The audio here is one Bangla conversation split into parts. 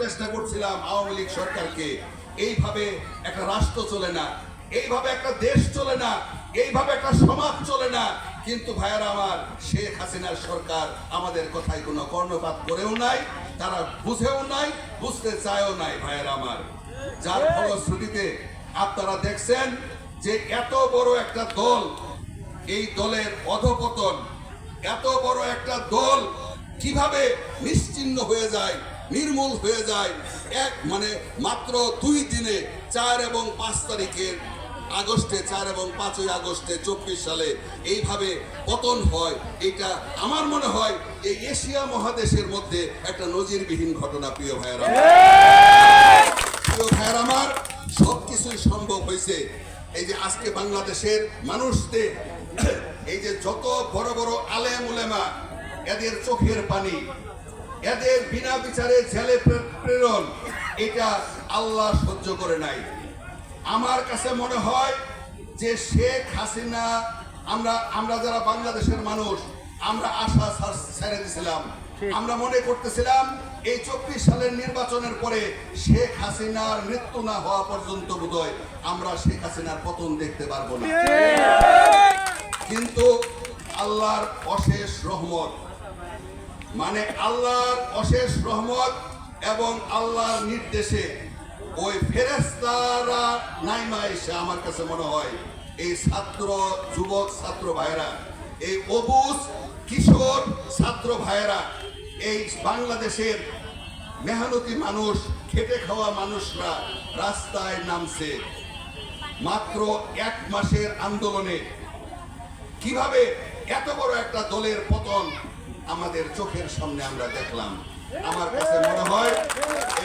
চেষ্টা করছিলাম আওয়ামী লীগ সরকারকে, এইভাবে একটা রাষ্ট্র চলে না, এইভাবে একটা দেশ চলে না, এইভাবে একটা সমাজ চলে না। কিন্তু ভাইয়ারা আমার, শেখ হাসিনার সরকার আমাদের কথায় কোনো কর্ণপাত করেও নাই, তারা বুঝেও নাই, বুঝতে চায়ও নাই ভাইয়ারা আমার। যার ফলশ্রুতিতে আপনারা দেখছেন যে এত বড় একটা দল, এই দলের অধপতন, এত বড় একটা দল কিভাবে নিশ্চিহ্ন হয়ে যায়, নির্মূল হয়ে যায় মাত্র 2 দিনে 4 এবং 5 তারিখের আগস্টে, 4 এবং 5ই আগস্টে 24 সালে এইভাবে পতন হয়। এটা আমার মনে হয় এই এশিয়া মহাদেশের মধ্যে একটা নজিরবিহীন ঘটনা। প্রিয় ভাইয়েরা আমার, সবকিছুই সম্ভব হয়েছে এই যে আজকে বাংলাদেশের মানুষদের, এই যে যত বড় বড় আলেম উলেমা, এদের চোখের পানি, এদের বিনা বিচারে জেলে প্রেরণ, এটা আল্লাহ সহ্য করে নাই। আমার কাছে মনে হয় যে শেখ হাসিনা, আমরা যারা বাংলাদেশের মানুষ, আমরা আশা ছেড়ে দিয়েছিলাম। আমরা মনে করতেছিলাম এই 24 সালের নির্বাচনের পরে শেখ হাসিনার মৃত্যু না হওয়া পর্যন্ত বোধহয় আমরা শেখ হাসিনার পতন দেখতে পারবো না। কিন্তু আল্লাহর অশেষ রহমত, আল্লাহর অশেষ রহমত এবং আল্লাহর নির্দেশে ওই ফেরেশতারা নাইমা এসে, আমার কাছে মনে হয় এই যুবক ছাত্র ভাইরা, এই অবুঝ কিশোর ছাত্র ভাইরা, এই বাংলাদেশের মেহনতি মানুষ, খেটে খাওয়া মানুষরা রাস্তায় নামছে মাত্র 1 মাসের আন্দোলনে। কিভাবে এত বড় একটা দলের পতন আমাদের চোখের সামনে আমরা দেখলাম। আমার কাছে মনে হয়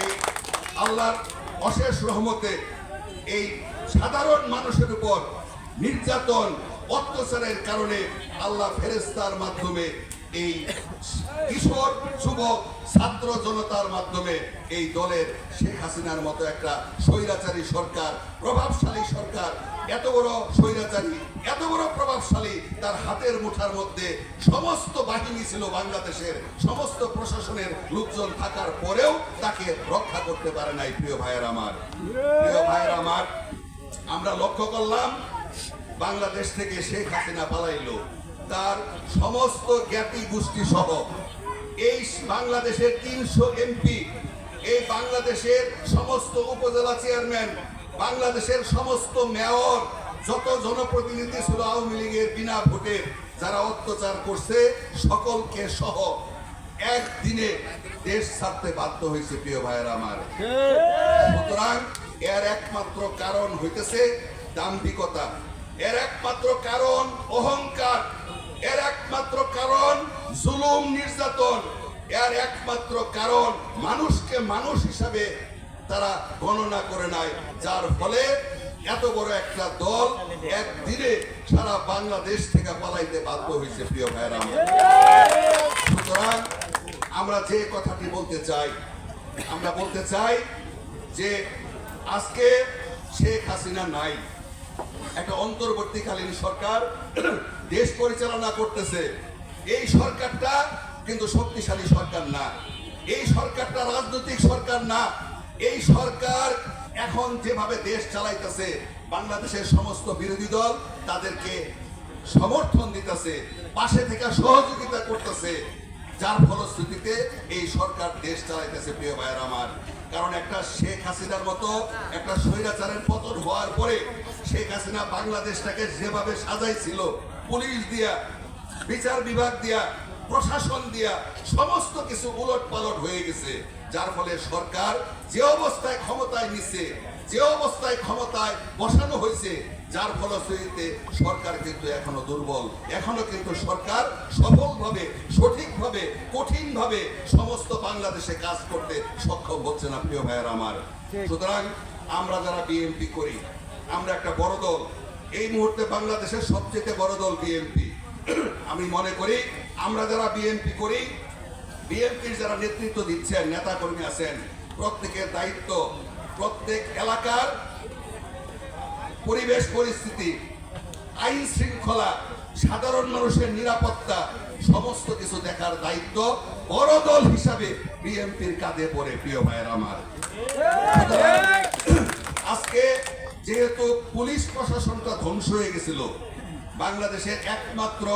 এই আল্লাহর অশেষ রহমতে এই সাধারণ মানুষের উপর নির্যাতন, অত্যাচারের কারণে আল্লাহ ফেরেশতার মাধ্যমে, এই কিশোর যুবক ছাত্র জনতার মাধ্যমে এই দলের শেখ হাসিনার মতো একটা স্বৈরাচারী সরকার, প্রভাবশালী সরকার, এত বড় স্বৈরাচারী, এত বড় প্রভাবশালী, তার হাতের মুঠার মধ্যে সমস্ত বাহিনী ছিল, বাংলাদেশের সমস্ত প্রশাসনের লোকজন থাকার পরেও তাকে রক্ষা করতে পারে নাই। প্রিয় ভাইয়েরা আমার, আমরা লক্ষ্য করলাম বাংলাদেশ থেকে শেখ হাসিনা পালাইলো, তার সমস্ত জ্ঞাতি গোষ্ঠী সহ এই বাংলাদেশের 300 এমপি, এই বাংলাদেশের সমস্ত উপজেলা চেয়ারম্যান, বাংলাদেশের সমস্ত মেয়র, যত জনপ্রতিনিধি ছিল আওয়ামী লীগের বিনা ভোটে যারা অত্যাচার করছে, সকলকে সহ একদিনে দেশ ছাড়তে বাধ্য হয়েছে। প্রিয় ভাইয়েরা আমার, সুতরাং এর একমাত্র কারণ হইতেছে দাম্ভিকতা, এর একমাত্র কারণ অহংকার, এর একমাত্র কারণ জুলুম নির্যাতন, এর একমাত্র কারণ মানুষকে মানুষ হিসাবে তারা গণনা করে নাই, যার ফলে এত বড় একটা দল একদিনে সারা বাংলাদেশ থেকে পালাইতে বাধ্য হয়েছে। প্রিয় ভাইয়েরা, সুতরাং আমরা যে কথাটি বলতে চাই, আমরা বলতে চাই যে আজকে শেখ হাসিনা নাই, একটা অন্তর্বর্তীকালীন সরকার দেশ পরিচালনা করতেছে। এই সরকারটা কিন্তু শক্তিশালী সরকার না, এই সরকারটা রাজনৈতিক সরকার না। এই সরকার এখন যেভাবে দেশ চালাইতেছে, বাংলাদেশের সমস্ত বিরোধী দল তাদেরকে সমর্থন দিতেছে, পাশে থেকে সহযোগিতা করতেছে, যার ফলশ্রুতিতে এই সরকার দেশ চালাইতেছে। প্রিয় ভাইয়েরা আমার, কারণ একটা শেখ হাসিনার মতো একটা স্বৈরাচারের পতন হওয়ার পরে শেখ হাসিনা বাংলাদেশটাকে যেভাবে সাজাইছিল, পুলিশ দিয়া, বিচার বিভাগ দিয়া, প্রশাসন দিয়া, সমস্ত কিছু উলট পালট হয়ে গেছে, যার ফলে সরকার যে অবস্থায় ক্ষমতায় নিচ্ছে, যে অবস্থায় ক্ষমতায় বসানো হয়েছে, যার ফলশ্রুতিতে সরকার কিন্তু এখনো দুর্বল, এখনো কিন্তু সরকার সফলভাবে, সঠিকভাবে, কঠিনভাবে সমস্ত বাংলাদেশে কাজ করতে সক্ষম হচ্ছে না। প্রিয় ভাইয়েরা আমার, সুতরাং আমরা যারা বিএনপি করি, আমরা একটা বড় দল, এই মুহূর্তে বাংলাদেশের সবচেয়ে বড় দল বিএনপি। আমি মনে করি আমরা যারা বিএনপি করি, বিএনপির যারা নেতৃত্ব দিচ্ছেন, নেতা কর্মী আছেন, প্রত্যেকের দায়িত্ব প্রত্যেক এলাকার পরিবেশ পরিস্থিতি, আইন শৃঙ্খলা, সাধারণ মানুষের নিরাপত্তা, সমস্ত কিছু দেখার দায়িত্ব বড় দল হিসাবে বিএনপির কাঁধে পড়ে। প্রিয় ভাইয়ের আমার, আজকে যেহেতু পুলিশ প্রশাসনটা ধ্বংস হয়ে গেছিল, বাংলাদেশের একমাত্র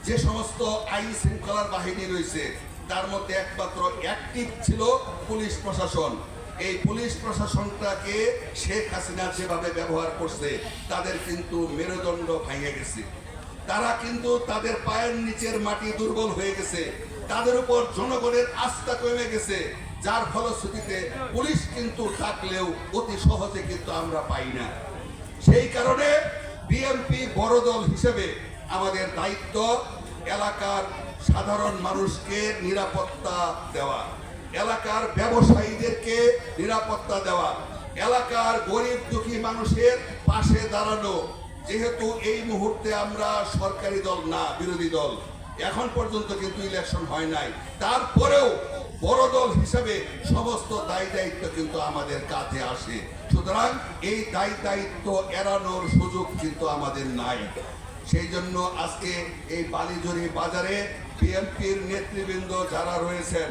যে সমস্ত আইন শৃঙ্খলার বাহিনী রয়েছে তার মধ্যে একমাত্র অ্যাক্টিভ ছিল পুলিশ প্রশাসন। এই পুলিশ প্রশাসনটাকে শেখ হাসিনা যেভাবে ব্যবহার করছে, তাদের কিন্তু মেরুদণ্ড ভেঙে গেছে। তারা কিন্তু তাদের পায়ের নিচের মাটি দুর্বল হয়ে গেছে, তাদের উপর জনগণের আস্থা কমে গেছে, যার ফলশ্রুতিতে পুলিশ কিন্তু থাকলেও অতি সহজে কিন্তু আমরা পাই না। সেই কারণে বিএনপি বড় দল হিসেবে আমাদের দায়িত্ব এলাকার সাধারণ মানুষকে নিরাপত্তা দেওয়া, এলাকার ব্যবসায়ীদেরকে নিরাপত্তা দেওয়া, এলাকার গরিব দুঃখী মানুষের পাশে দাঁড়ানো। যেহেতু এই মুহূর্তে আমরা সরকারি দল না, বিরোধী দল, এখন পর্যন্ত কিন্তু ইলেকশন হয় নাই, তারপরেও বড় দল হিসাবে সমস্ত দায় দায়িত্ব কিন্তু আমাদের কাঁধে আসে। সুতরাং এই দায় দায়িত্ব এড়ানোর সুযোগ কিন্তু আমাদের নাই। সেই জন্য আজকে এই বালিজড়ি বাজারে বিএনপির নেতৃবৃন্দ যারা রয়েছেন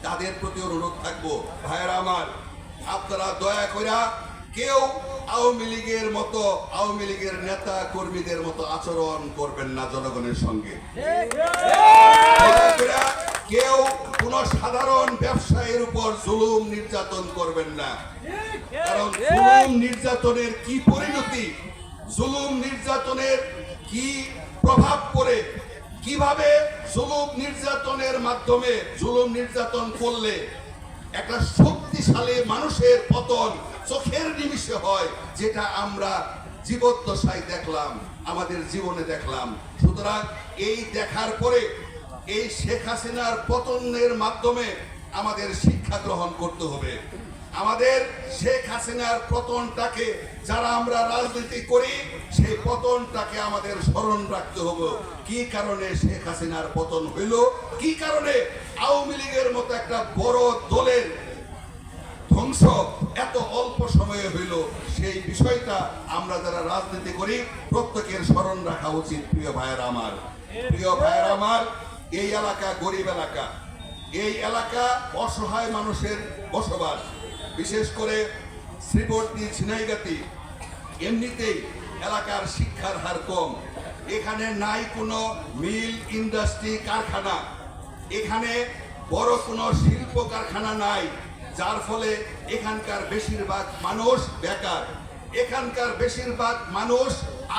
তাদের প্রতি অনুরোধ থাকবো, ভাইয়েরা আমার, আপনারা দয়া করে কেউ আওয়ামী লীগের মতো, আওয়ামী লীগের নেতা কর্মীদের মতো আচরণ করবেন না জনগণের সঙ্গে। কেউ কোন সাধারণ ব্যবসায়ীর উপর জুলুম নির্যাতন করবেন না, কারণ জুলুম নির্যাতনের কি পরিণতি, জুলুম নির্যাতনের কি প্রভাব পড়ে, কিভাবে জুলুম নির্যাতনের মাধ্যমে, জুলুম নির্যাতন করলে একটা শক্তিশালী মানুষের পতন চোখের নিমিষে হয়, যেটা আমরা জীবদ্দশায় দেখলাম, আমাদের জীবনে দেখলাম। সুতরাং এই দেখার পরে এই শেখ হাসিনার পতনের মাধ্যমে আমাদের শিক্ষা গ্রহণ করতে হবে। আমাদের শেখ হাসিনার পতনটাকে, যারা আমরা রাজনীতি করি, সেই পতনটাকে আমাদের স্মরণ রাখতে হবে। কি কারণে শেখ হাসিনার পতন হইল, কি কারণে আওয়ামী লীগের মতো একটা বড় দলের ধ্বংস এত অল্প সময়ে হইল, সেই বিষয়টা আমরা যারা রাজনীতি করি প্রত্যেকের স্মরণ রাখা উচিত। প্রিয় ভাইয়েরা আমার, প্রিয় ভাইয়েরা আমার, এই এলাকা গরিব এলাকা, এই এলাকা অসহায় মানুষের বসবাস, বিশেষ করে শ্রীবর্তী ঝিনাইগাতি। এমনিতেই এলাকার শিক্ষার হার কম, এখানে নাই কোনো মিল, ইন্ডাস্ট্রি, কারখানা, এখানে বড় কোনো শিল্প কারখানা নাই, যার ফলে এখানকার বেশিরভাগ মানুষ বেকার। এখানকার বেশিরভাগ মানুষ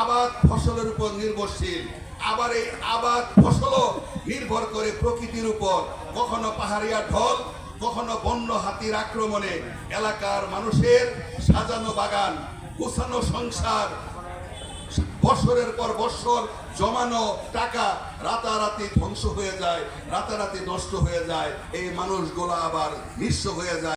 আবাদ ফসলের উপর নির্ভরশীল, আবার এই আবাদ ফসলও নির্ভর করে প্রকৃতির উপর, কখনো পাহাড়িয়া ঢল, কখনো বন্য হাতির আক্রমণে এলাকার মানুষের সাজানো বাগান, গোছানো সংসার, বছরের পর বছর জমানো টাকা রাতারাতি ধ্বংস হয়ে যায়, রাতারাতি নষ্ট হয়ে যায়, এই মানুষগুলো আবার নিঃস্ব হয়ে যায়।